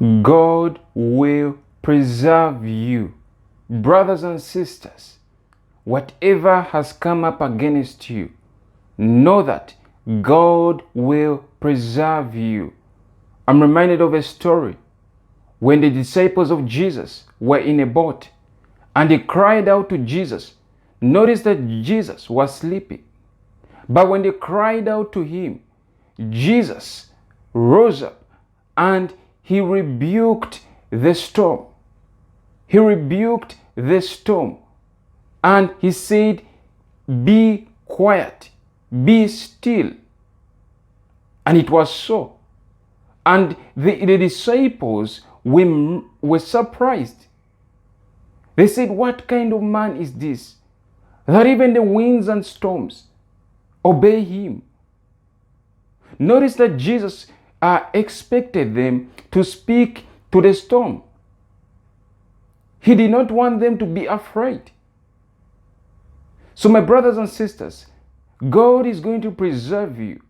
God will preserve you. Brothers and sisters, whatever has come up against you, know that God will preserve you. I'm reminded of a story when the disciples of Jesus were in a boat and they cried out to Jesus. Notice that Jesus was sleeping. But when they cried out to him, Jesus rose up and he rebuked the storm. He rebuked the storm and he said, "Be quiet, be still." And it was so. And the disciples were surprised. They said, "What kind of man is this, that even the winds and storms obey him?" Notice that Jesus expected them to speak to the storm. He did not want them to be afraid. So my brothers and sisters, God is going to preserve you,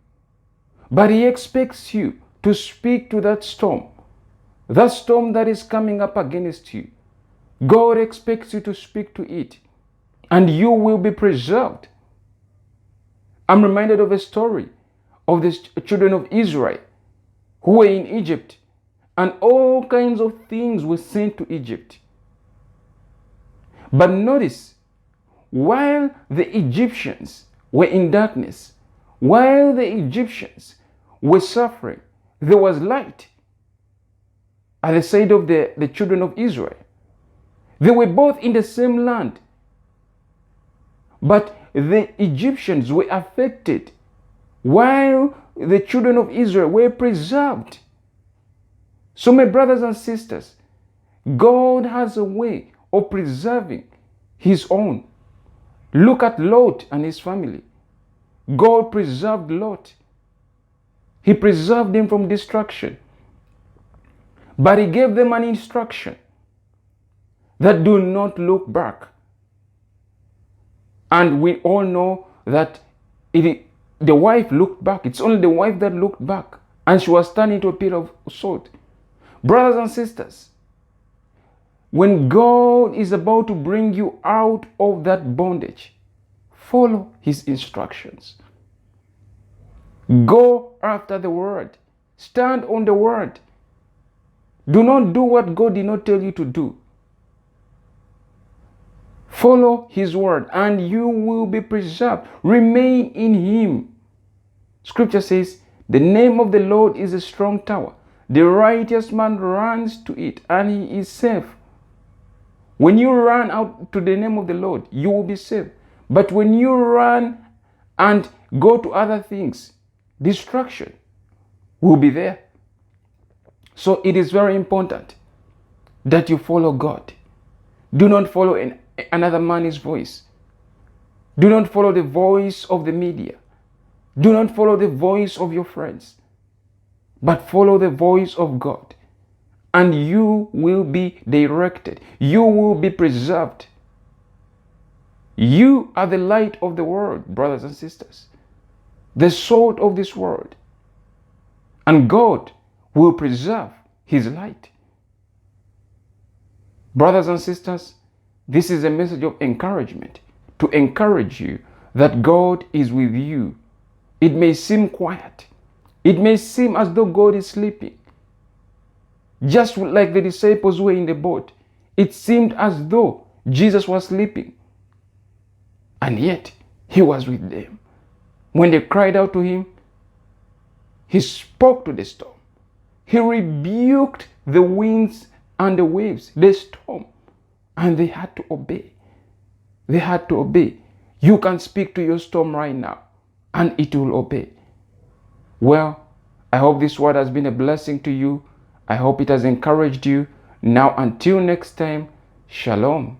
but he expects you to speak to that storm that is coming up against you. God expects you to speak to it, and you will be preserved. I'm reminded of a story of the children of Israel who were in Egypt, and all kinds of things were sent to Egypt. But notice, while the Egyptians were in darkness, while the Egyptians were suffering, there was light at the side of the children of Israel. They were both in the same land, but the Egyptians were affected while the children of Israel were preserved. So my brothers and sisters, God has a way of preserving his own. Look at Lot and his family. God preserved Lot. He preserved him from destruction. But he gave them an instruction that do not look back. And we all know that the wife looked back. It's only the wife that looked back. And she was turned into a pit of salt. Brothers and sisters, when God is about to bring you out of that bondage, follow his instructions. Go after the word. Stand on the word. Do not do what God did not tell you to do. Follow his word and you will be preserved. Remain in him. Scripture says, "The name of the Lord is a strong tower. The righteous man runs to it and he is safe." When you run out to the name of the Lord, you will be safe. But when you run and go to other things, destruction will be there. So it is very important that you follow God. Do not follow another man's voice. Do not follow the voice of the media. Do not follow the voice of your friends, but follow the voice of God. And you will be directed. You will be preserved. You are the light of the world, brothers and sisters. The salt of this world. And God will preserve his light. Brothers and sisters, this is a message of encouragement to encourage you that God is with you. It may seem quiet. It may seem as though God is sleeping. Just like the disciples were in the boat, it seemed as though Jesus was sleeping. And yet, he was with them. When they cried out to him, he spoke to the storm. He rebuked the winds and the waves, the storm, and they had to obey. They had to obey. You can speak to your storm right now, and it will obey. Well, I hope this word has been a blessing to you. I hope it has encouraged you. Now, until next time, shalom.